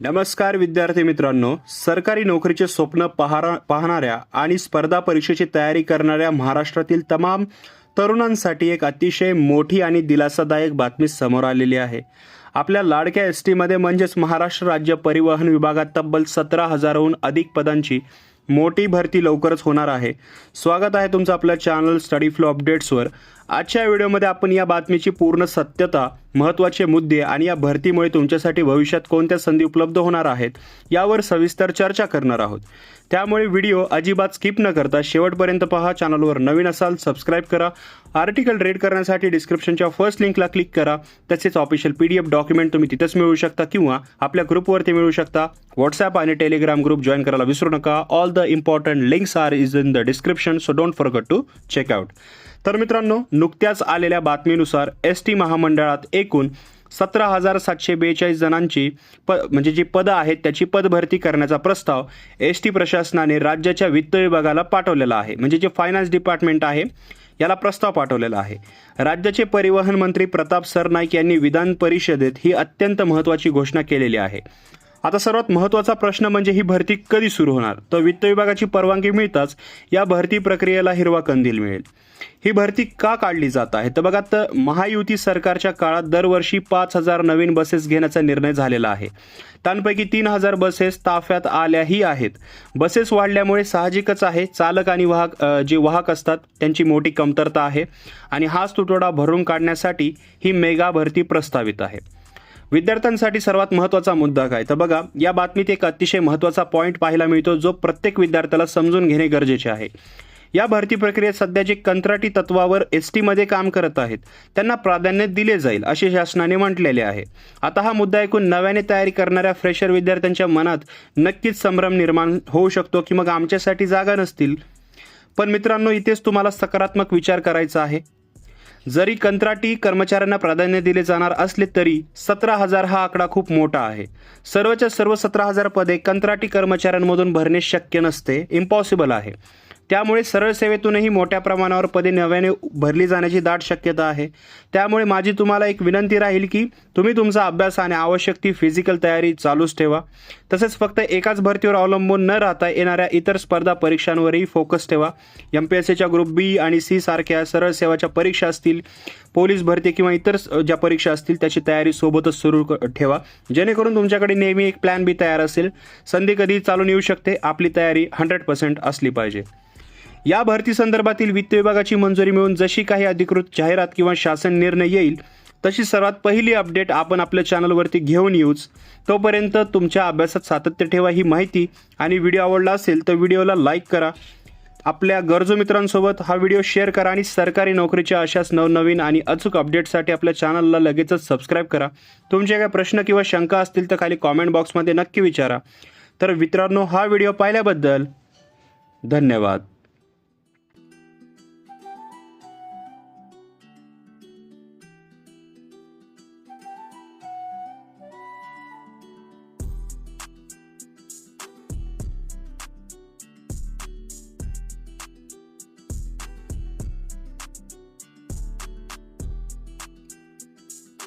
नमस्कार विद्यार्थी मित्रांनो, सरकारी नोकरीचे स्वप्न पाहणाऱ्या आणि स्पर्धा परीक्षेची तयारी करणाऱ्या महाराष्ट्रातील तमाम तरुणांसाठी एक अतिशय मोठी आणि दिलासादायक बातमी समोर आलेली आहे। आपल्या लाडक्या एसटी मध्ये म्हणजेच महाराष्ट्र राज्य परिवहन विभागात तब्बल 17,000हून अधिक पदांची मोठी भरती लवकरच होणार आहे। स्वागत आहे तुमचं आपल्या चॅनल स्टडी फ्लो अपडेट्सवर। आजच्या व्हिडिओमध्ये आपण या बातमीची पूर्ण सत्यता, महत्त्वाचे मुद्दे आणि या भरतीमुळे तुमच्यासाठी भविष्यात कोणत्या संधी उपलब्ध होणार आहेत यावर सविस्तर चर्चा करणार आहोत। त्यामुळे व्हिडिओ अजिबात स्किप न करता शेवटपर्यंत पहा। चॅनलवर नवीन असाल सबस्क्राइब करा। आर्टिकल रीड करण्यासाठी डिस्क्रिप्शनच्या फर्स्ट लिंकला क्लिक करा। तसेच ऑफिशियल PDF डॉक्युमेंट तुम्ही तिथेच मिळवू शकता किंवा आपल्या ग्रुपवरती मिळवू शकता। व्हॉट्सॲप आणि टेलिग्राम ग्रुप जॉइन करायला विसरू नका। All the important links are is in the description, so don't forget to check out. तर मित्रांनो, नुकत्याच आलेल्या बातमीनुसार एसटी महामंडळात एकूण 17,742 जणांची म्हणजे जी पदं आहेत त्याची पदभरती करण्याचा प्रस्ताव एसटी प्रशासनाने राज्याच्या वित्त विभागाला पाठवलेला आहे। म्हणजे जे फायनान्स डिपार्टमेंट आहे याला प्रस्ताव पाठवलेला आहे। राज्याचे परिवहन मंत्री प्रताप सरनाईक यांनी विधान परिषदेत ही अत्यंत महत्त्वाची घोषणा केलेली आहे। आता सर्वात महत्त्वाचा प्रश्न म्हणजे ही भरती कधी सुरू होणार। तर वित्त विभागाची परवानगी मिळताच या भरती प्रक्रियेला हिरवा कंदील मिळेल। ही भरती का काढली जात आहे तर बघा, तर महायुती सरकारच्या काळात दरवर्षी 5,000 नवीन बसेस घेण्याचा निर्णय झालेला आहे। त्यांपैकी 3,000 बसेस ताफ्यात आल्याही आहेत। बसेस वाढल्यामुळे साहजिकच आहे चालक आणि वाहक असतात त्यांची मोठी कमतरता आहे आणि हाच तुटवडा भरून काढण्यासाठी ही मेगा भरती प्रस्तावित आहे। विद्यार्थ्यांसाठी सर्वात महत्त्वाचा मुद्दा काय तर बघा, या बातमीत एक अतिशय महत्त्वाचा पॉईंट पाहायला मिळतो जो प्रत्येक विद्यार्थ्याला समजून घेणे गरजेचे आहे। या भरती प्रक्रियेत सध्या जे कंत्राटी तत्वावर एसटी मध्ये काम करत आहेत त्यांना प्राधान्य दिले जाईल असे शासनाने म्हटलेले आहे। आता हा मुद्दा ऐकून नव्याने तयारी करणाऱ्या फ्रेशर विद्यार्थ्यांच्या मनात नक्कीच संभ्रम निर्माण होऊ शकतो की मग आमच्यासाठी जागा नसतील। पण मित्रांनो, इथेच तुम्हाला सकारात्मक विचार करायचा आहे। जरी कंत्राटी कर्मचाऱ्यांना प्राधान्य दिले जाणार असले तरी 17,000 हा आकडा खूप मोठा आहे। सर्वच्या सर्व 17,000 पदे कंत्राटी कर्मचाऱ्यांमधून भरणे शक्य नसते, इम्पॉसिबल आहे। त्यामुळे सरळ सेवेतूनही मोठ्या प्रमाणावर पदे नव्याने भरली जाण्याची दाट शक्यता आहे। त्यामुळे माझी तुम्हाला एक विनंती राहील की तुम्ही तुमचा अभ्यास आणि आवश्यक ती फिजिकल तयारी चालूच ठेवा। तसेच फक्त एकाच भरतीवर अवलंबून न राहता येणाऱ्या इतर स्पर्धा परीक्षांवरही फोकस ठेवा। MPSCच्या ग्रुप B आणि C सारख्या सरळ सेवाच्या परीक्षा असतील, पोलीस भरती किंवा इतर ज्या परीक्षा असतील त्याची तयारी सोबतच सुरू ठेवा, जेणेकरून तुमच्याकडे नेहमी एक प्लॅन B तयार असेल। संधी कधी चालून येऊ शकते, आपली तयारी 100% असली पाहिजे। या भरती संदर्भातील वित्त विभागाची मंजुरी मिळून जशी काही अधिकृत जाहिरात किंवा शासन निर्णय येईल तशी सर्वात पहिली अपडेट आपण आपल्या चॅनलवरती घेऊन येऊच। तोपर्यंत तुमच्या अभ्यासात सातत्य ठेवा। ही माहिती आणि व्हिडिओ आवडला असेल तर व्हिडिओला लाईक करा, आपल्या गरजू मित्रांसोबत हा व्हिडिओ शेअर करा आणि सरकारी नोकरीच्या अशाच नवनवीन आणि अचूक अपडेटसाठी आपल्या चॅनलला लगेचच सबस्क्राईब करा। तुमचे काही प्रश्न किंवा शंका असतील तर खाली कॉमेंट बॉक्समध्ये नक्की विचारा। तर मित्रांनो, हा व्हिडिओ पाहिल्याबद्दल धन्यवाद।